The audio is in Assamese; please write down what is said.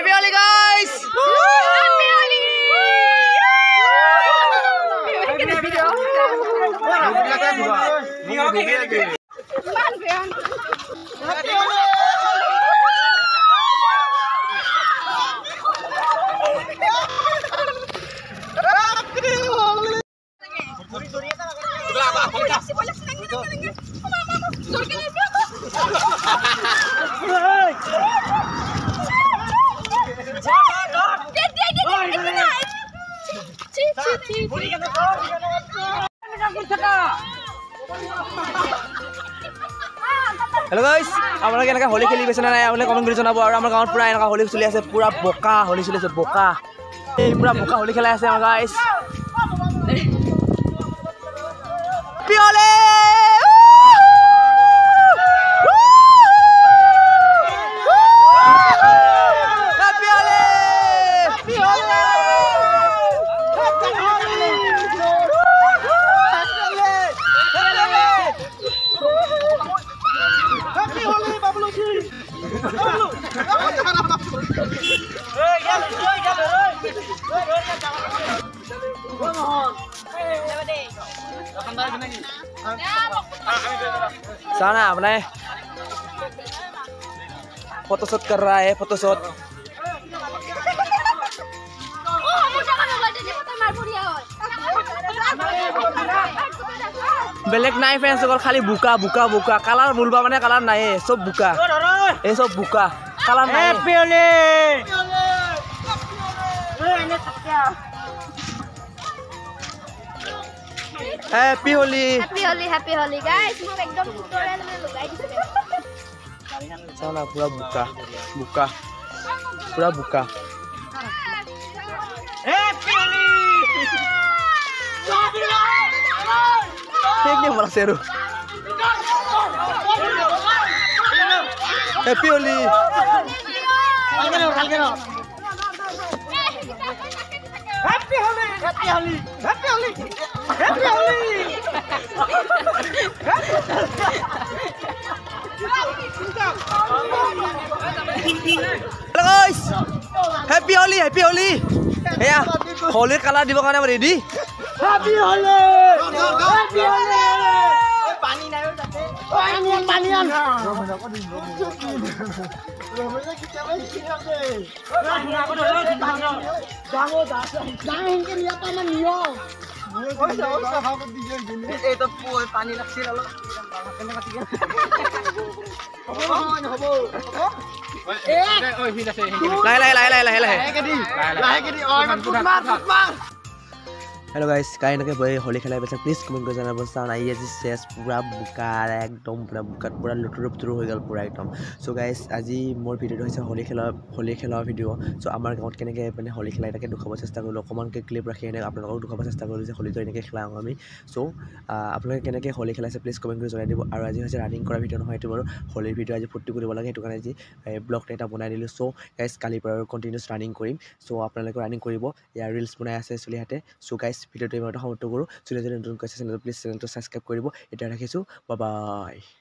Happy Holi guys! Hello guys, আপোনালোকে এনেকা হোলি খেলি গৈছে নাই আপোনালোকে কমেন্ট কৰি জনাব আৰু আমাৰ গাঁৱত পুৰা এনেকা হোলি চলি আছে পুৰা বোকা হোলি চলি আছে বোকা এই পুৰা বোকা হোলি খেলাই আছে আমাৰ গাইস পিয়লে sana अपने फोटो शूट कर रहा है फोटो शूट बेलेग नाइ फ्रेंड्स और खाली बुका बुका बुका कलर बुलबा माने कलर नाइ सब बुका ए सब बुका कलर नाइ happy Holi Happy Holi. Happy Holi, happy Holi guys. Mau एकदम tutorial में लगाई दिसे. Sana pura buka, buka, pura buka. Happy Holi. Ini malah seru. Happy Holi. Happy Holi, Happy Holi, Happy Holi, Happy Holi. Hello guys, Happy Holi, Happy Holi. Ya, Holi color di bawah ready. Happy Holi, Happy Holi. Pani naik tadi. Panian, panian. Hello guys, kalian nak boleh holy खेला बेसा please comment कर जाना बस आना ये जिस पूरा बुका एकदम पूरा बुका पूरा लुटुरु हो गल पूरा एकदम so guys আজি मोर भिडिओ হৈছে होली खेला भिडिओ so আমাৰ গাঁৱত কেনেকৈ মানে হোলি খেলা এটাকে দেখাব চেষ্টা কৰিলো অকমানকে ক্লিপ ৰাখি এনে আপোনালোকক দেখাব চেষ্টা কৰিলো যে হোলিটো এনেকৈ খেলাও আমি so আপোনালোকে কেনেকৈ হোলি খেলাইছে প্লিজ কমেন্ট কৰি জনাই দিব আৰু আজি হৈছে ৰানিং কৰা ভিডিও নহয় এটো বাৰু হোলিৰ ভিডিও আজি ফটো কৰিব লাগে হেতু কাৰণে আজি ব্লগ এটা বনাই দিলো so guys কালি পৰা কন্টিনিউয়াস ৰানিং কৰিম so আপোনালোকে ৰানিং কৰিব ইয়াৰ ৰিলস বনাই আছে চলিহাতে so guys ভিডিওটো মই সমাপ্ত কৰো যদি নতুন কৈছে চেনেলটো প্লিজ চেনেলটো সাবস্ক্ৰাইব কৰিব এটা ৰাখিছো বাই বাই